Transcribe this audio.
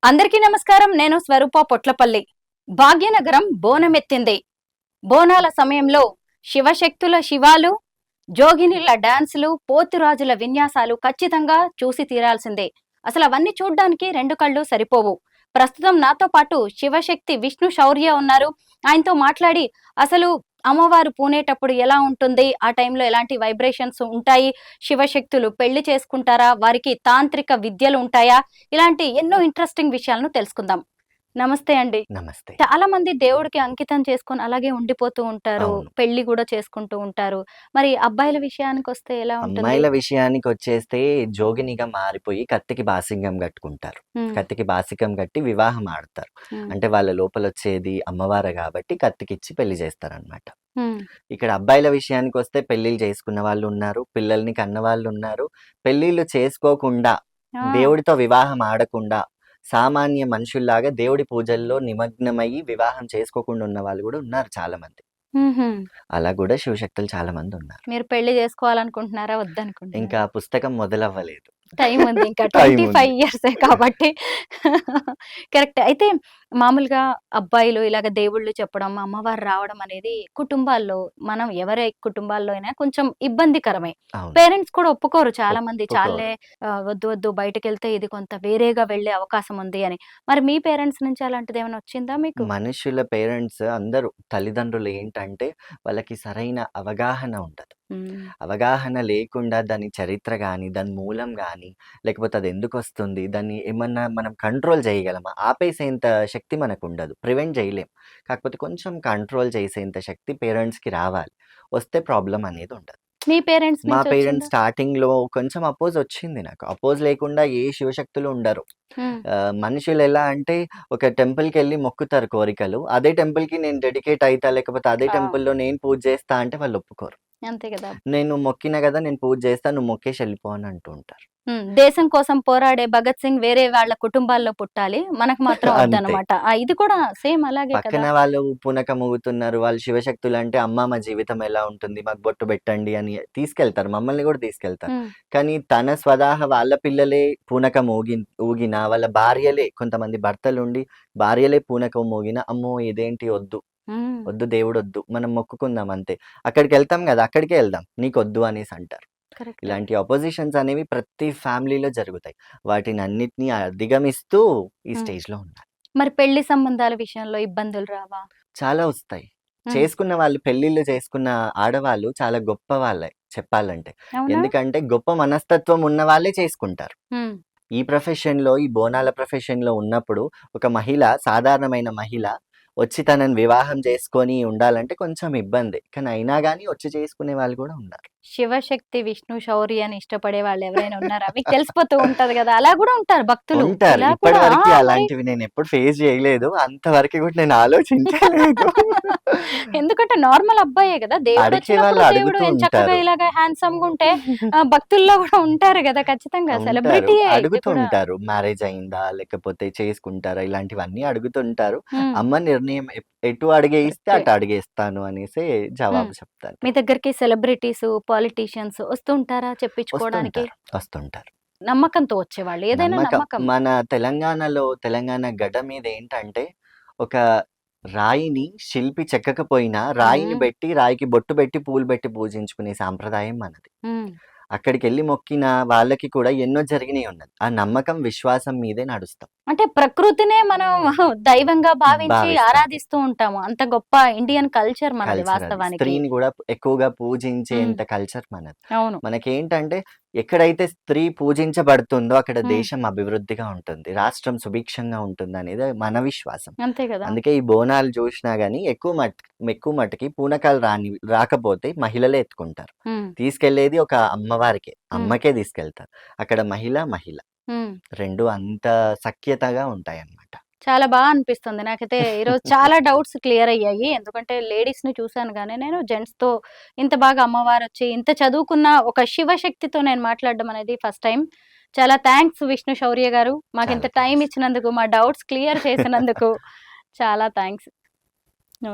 అందరికీ నమస్కారం. నేను స్వరూప పొట్లపల్లి. భాగ్యనగరం బోనమెత్తింది. బోనాల సమయంలో శివశక్తుల శివాలు, జోగినిళ్ల డాన్సులు, పోతురాజుల విన్యాసాలు ఖచ్చితంగా చూసి తీరాల్సిందే. అసలు అవన్నీ చూడ్డానికి రెండు కళ్ళు సరిపోవు. ప్రస్తుతం నాతో పాటు శివశక్తి విష్ణు శౌర్య ఉన్నారు. ఆయనతో మాట్లాడి అసలు అమ్మవారు పూనేటప్పుడు ఎలా ఉంటుంది, ఆ టైంలో ఎలాంటి వైబ్రేషన్స్ ఉంటాయి, శివశక్తులు పెళ్లి చేసుకుంటారా, వారికి తాంత్రిక విద్యలు ఉంటాయా, ఇలాంటి ఎన్నో ఇంట్రెస్టింగ్ విషయాలను తెలుసుకుందాం. నమస్తే అండి. నమస్తే. చాలా మంది దేవుడికి అంకితం చేసుకొని అలాగే ఉండిపోతూ ఉంటారు. అవును. పెళ్లి కూడా చేసుకుంటూ ఉంటారు. మరి అబ్బాయిల విషయానికి వస్తే ఎలా ఉంటుంది? అమ్మాయిల విషయానికొచ్చేస్తే జోగినిగా మారిపోయి కత్తికి బాసింగం గట్టుకుంటారు. హ్మ్. కత్తికి బాసికం గట్టి వివాహం ఆడతారు. హ్మ్. అంటే వాళ్ళ లోపలొచ్చేది అమ్మవారే గాబట్టి కత్తికిచ్చి పెళ్లి చేస్తారనమాట. హ్మ్. ఇక్కడ అబ్బాయిల విషయానికొస్తే పెళ్ళిళ్ళు చేసుకున్న వాళ్ళున్నారు. పిల్లల్ని కన్నవాళ్ళున్నారు. పెళ్ళిళ్ళు చేసుకోకుండా, ఆ! దేవుడితో వివాహం ఆడకుండా, సామాన్య మనుషుల్లాగా దేవుడి పూజల్లో నిమగ్నమయ్యి వివాహం చేసుకోకుండా ఉన్న వాళ్ళు గూడా ఉన్నారు చాలా మంది. హుహు. అలా గూడా శివశక్తులు చాలా మందున్నారు. మీరు పెళ్లి చేసుకోవాలనుకుంటున్నారా? వద్దనుకుంటున్నారా? ఇంకా పుస్తకం మొదలవ్వలేదు. టైం ఉంది. ఇంకా టైం ఉంది. 25 ఇయర్సే కాబట్టి కరెక్టే. అయితే మామూలుగా అబ్బాయిలు ఇలాగ దేవుళ్ళు చెప్పడం, అమ్మవారు రావడం అనేది కుటుంబాల్లో మనం ఎవరి కుటుంబాల్లో అయినా కొంచెం ఇబ్బందికరమే. అవును. పేరెంట్స్ కూడా ఒప్పుకోరు చాలా మంది. ఒప్పుకోరు. చాల్లే వద్దు వద్దు బయటకెళ్తే ఇది కొంత వేరేగా వెళ్ళే అవకాశం ఉంది అని. మరి మీ పేరెంట్స్ నుంచి అలాంటిదేమైనా వచ్చిందా మీకు? మనుషుల పేరెంట్స్ అందరూ తల్లిదండ్రులు ఏంటంటే, వాళ్ళకి సరైన అవగాహన ఉండదు. హ్మ్. అవగాహన లేకుండా దాని చరిత్ర గాని, దాని మూలం గాని, లేకపోతే అదెందుకొస్తుంది, దాన్ని ఏమన్నా మనం కంట్రోల్ చేయగలమా? ఆపేసేంత శక్తి మనకుండదు. ప్రివెంట్ చేయలేం. కాకపోతే కొంచెం కంట్రోల్ చేసేంత శక్తి పేరెంట్స్‌కి రావాలి. వస్తే ప్రాబ్లమ్ అనేది ఉండదు. మీ పేరెంట్స్ మా నుంచి పేరెంట్స్ వచ్చిందా? స్టార్టింగ్‌లో కొంచెం అపోజొచ్చింది నాకు. అపోజ్ లేకుండా ఏ శివశక్తులు ఉండరు. హ్మ్. మనుషులెలా అంటే ఒక టెంపుల్‌కెళ్ళి మొక్కుతారు కోరికలు. అదే టెంపుల్‌కి నేను డెడికేట్ అయితా, లేకపోతే అదే ఆ! టెంపుల్‌లో నేను పూజ చేస్తా అంటే వాళ్ళు ఒప్పుకోరు. అంతే కదా! నేను మొక్కినా గదా! నేను పూజ చేస్తా, నువ్వు మొక్కేసి ఎళ్ళిపో అని అంటూ ఉంటారు. హ్మ్. దేశం కోసం పోరాడే భగత్ సింగ్ వేరే వాళ్ళ కుటుంబాల్లో పుట్టాలి. మనకు మాత్రం అంతే. వద్దనమాట. ఇది కూడా సేమ్ అలాగే కదా! పక్కన వాళ్ళు పూనకం ఊగుతున్నారు. వాళ్ళు శివశక్తులంటే, అమ్మ మా జీవితం ఎలా ఉంటుంది? మాకు బొట్టు పెట్టండి అని తీసుకెళ్తారు. మమ్మల్ని గూడా తీసుకెళ్తారు. హ్మ్. కానీ తన స్వతహా వాళ్ళ పిల్లలే పూనకం ఊగినా, వాళ్ళ భార్యలే కొంతమంది భర్తలుండి భార్యలే పూనకం ఊగినా, అమ్మో! ఇదేంటి ఒద్దు. హ్మ్. ఒద్దు దేవుడొద్దు. మనం మొక్కుకుందాం అంతే. అక్కడికెళ్తాం గదా! అక్కడికే ఎళ్దాం. నీకొద్దు అనేసంటారు. కరెక్టే. ఇలాంటి అపోజిషన్స్ అనేవి ప్రతి ఫ్యామిలీలో జరుగుతాయి. వాటినన్నిటిని అధిగమిస్తూ ఈ హ్మ్. స్టేజ్‌లో ఉన్నారు. మరి పెళ్లి సంబంధాల విషయంలో ఇబ్బందులు రావా? చాలా ఒస్తాయి. హ్మ్. చేసుకున్న వాళ్ళు పెళ్ళిళ్ళు చేసుకున్న ఆడవాళ్ళు చాలా గొప్ప వాళ్ళే చెప్పాలంటే. అవునా? ఎందుకంటే గొప్ప మనస్తత్వం ఉన్న వాళ్ళే చేసుకుంటారు. హ్మ్. ఈ ప్రొఫెషన్‌లో, ఈ బోనాల ప్రొఫెషన్‌లో ఉన్నప్పుడు ఒక మహిళ, సాధారణమైన మహిళ వచ్చి తనని వివాహం చేసుకొని ఉండాలంటే కొంచెం ఇబ్బందే. కానీ అయినా గాని వచ్చి చేసుకునే వాళ్ళు గూడా ఉన్నారు. శివశక్తి, విష్ణు శౌర్యాన్ని ఇష్టపడే వాళ్ళెవరైనా ఉన్నారా? మీకు తెలిసిపోతూ ఉంటది గదా! అలా గూడా ఉంటారు భక్తులు. ఉంటారు. ఇలా కూడా ఆ! ఇప్పటివరకి మరి అలాంటివి నేనెప్పుడు ఫేస్ జేయలేదు. అంతవరకు గూడా నేను ఆలోచించలేదు. ఎందుకంటే నార్మల్ అబ్బాయే గదా! అడిగే దేవుడొచ్చినప్పుడు వాళ్ళు దేవుడు అడుగుతూ ఏం చక్కగా ఉంటారు. ఇలాగ హ్యాండ్సమ్‌గుంటే భక్తుల్లో గూడా ఉంటారు గదా! ఖచ్చితంగా. ఉంటారు. సెలబ్రిటీయే ఇది అడుగుతూ కూడా. ఉంటారు. మ్యారేజ్ అయిందా? లేకపోతే చేసుకుంటారా? ఇలాంటివన్నీ అడుగుతుంటారు. హ్మ్. అమ్మ నిర్ణయం ఎటు అడుగేయిస్తే కరెక్టే. అటు అడుగేస్తాను అనేసే హ్మ్. జవాబు చెప్తాను మీ నేను. దగ్గరికి సెలబ్రిటీస్, పాలిటీషియన్స్ వస్తూ ఉంటారా చెప్పించుకోవడానికి? వస్తుంటారు. వస్తుంటారు. నమ్మకంతో వచ్చేవాళ్ళు. ఏదైనా నమ్మకం. నమ్మకం. మన తెలంగాణలో తెలంగాణ గడ్డ మీద ఏంటంటే, ఒక రాయిని శిల్పి చెక్కకపోయినా రాయిని హ్మ్. బెట్టి, రాయికి బొట్టు బెట్టి, పూలు బెట్టి పూజించుకునే సాంప్రదాయం మనది. హ్మ్. అక్కడికెళ్లి మొక్కిన వాళ్ళకి కూడా ఎన్నో జరిగినియున్నది. ఆ నమ్మకం, విశ్వాసం మీదే నడుస్తాం. అంటే ప్రకృతినే మనం దైవంగా భావించి భావిస్తాం. ఆరాధిస్తూ ఉంటాము. అంత గొప్ప ఇండియన్ కల్చర్ మనది కల్చర్ అది. వాస్తవానికి. స్త్రీని గూడా ఎక్కువగా హ్మ్. పూజించేంత కల్చర్ మనది. అవును. మనకేంటంటే ఎక్కడైతే స్త్రీ పూజించబడుతుందో అక్కడ హ్మ్. దేశం అభివృద్ధిగా ఉంటుంది. రాష్ట్రం సుభిక్షంగా ఉంటుందనేది మన విశ్వాసం. అంతే గదా! అందుకే ఈ బోనాలు జూషినా గాని ఎక్కువ మట్టుకి పూనకాలు రాకపోతే మహిళలే ఎత్తుకుంటారు. హ్మ్. తీసుకెళ్ళేది ఒక అమ్మవారికే. హ్మ్. అమ్మకే తీసుకెళ్తారు. అక్కడ మహిళ, మహిళ. హ్మ్. 2 అంత సఖ్యతగా ఉంటాయన్నమాట. చాలా అనిపిస్తుంది. నాకైతే ఈరోజు చాలా డౌట్స్ క్లియర్ అయ్యాయి. ఎందుకంటే లేడీస్‌ని చూసాను గానీ నేను జెంట్స్‌తో ఇంత బాగా అమ్మవారొచ్చి, ఇంత చదువుకున్న ఒక శివశక్తితో నేను మాట్లాడడం అనేది ఫస్ట్ టైమ్. చాలా థాంక్స్ విష్ణు శౌర్య గారు. మాకింత చాలా టైమ్ థాంక్స్. ఇచ్చినందుకు, మా డౌట్స్ క్లియర్ చేసినందుకు చాలా థాంక్స్.